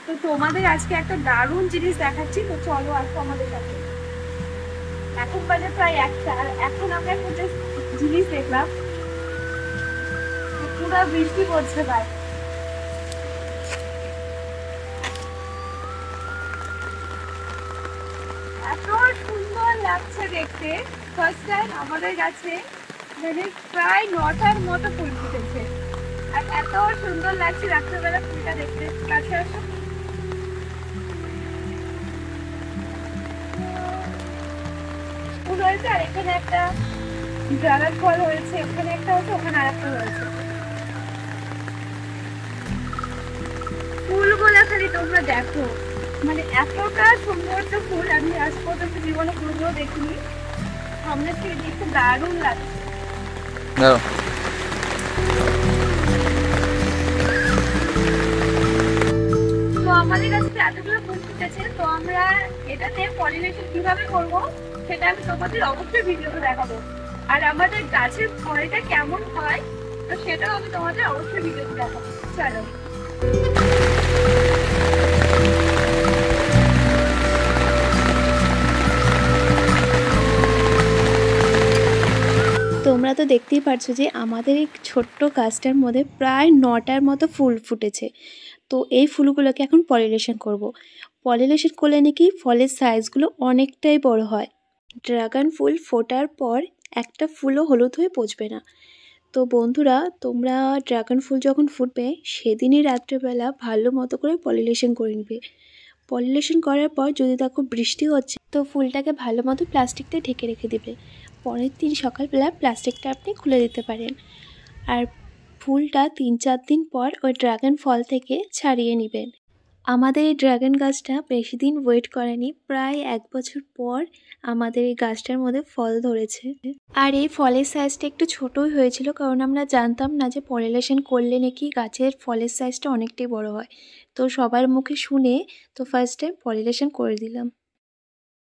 তো তোমাদের আজকে একটা দারুণ জিনিস দেখাচ্ছি, তো চলো আসো আমাদের কাছে। এখন বাজে প্রায় 1টা, আর এখন আমরা একটা জিনিস দেখলাম, পুরো বৃষ্টি পড়ছে বাইরে। এত সুন্দর লাগছে দেখতে। ফার্স্ট টাইম আমাদের কাছে মানে প্রায় 9টার মতো ফুল ফুটেছে, আর এত সুন্দর লাগছে রাত্রেবেলা ফুলটা দেখতে। কাছে আসো। ফুল হয়েছে, আর এখানে একটা ড্রাগন ফল হয়েছে, ওখানে একটা হয়েছে, ওখানে আর একটা হয়েছে। ফুলগুলো খালি তোমরা দেখো, মানে এতটা সুন্দর একটা ফুল আমি আজ পর্যন্ত জীবনে কোনোদিনও দেখিনি। সামনে থেকে দেখতে দারুণ লাগছে। তো আমাদের কাছে এতগুলো ফুল ফুটেছে, তো আমরা এটাতে পলিনেশন কিভাবে করব সেটা আমি তোমাদের অবশ্যই ভিডিওতে দেখাবো। আর আমাদের গাছের ফলটা কেমন হয় তো সেটাও আমি তোমাদের অবশ্যই ভিডিওতে দেখাবো। চলো। তোমরা তো দেখতেই পারছো যে আমাদের এই ছোট্ট গাছটার মধ্যে প্রায় 9টার মতো ফুল ফুটেছে। তো এই ফুলগুলোকে এখন পলিনেশন করব। পলিনেশন করলে নাকি ফলের সাইজগুলো অনেকটাই বড় হয়। ড্রাগন ফুল ফোটার পর একটা ফুলও হলুদ হয়ে পচবে না। তো বন্ধুরা, তোমরা ড্রাগন ফুল যখন ফুটবে সেদিনই রাত্রেবেলা ভালো মতো করে পলিনেশন করে নেবে। পলিনেশন করার পর যদি দেখো বৃষ্টি হচ্ছে তো ফুলটাকে ভালো মতো প্লাস্টিকটা ঢেকে রেখে দেবে। পরের দিন সকালবেলা প্লাস্টিকটা আপনি খুলে দিতে পারেন। আর ফুলটা 3-4 দিন পর ওই ড্রাগন ফল থেকে ছাড়িয়ে নেবেন। আমাদের এই ড্রাগন গাছটা বেশি দিন ওয়েট করেনি, প্রায় 1 বছর পর আমাদের এই গাছটার মধ্যে ফল ধরেছে। আর এই ফলের সাইজটা একটু ছোটই হয়েছিল, কারণ আমরা জানতাম না যে পলিনেশন করলে নাকি গাছের ফলের সাইজটা অনেকটাই বড় হয়। তো সবার মুখে শুনে তো ফার্স্ট টাইম পলিনেশন করে দিলাম।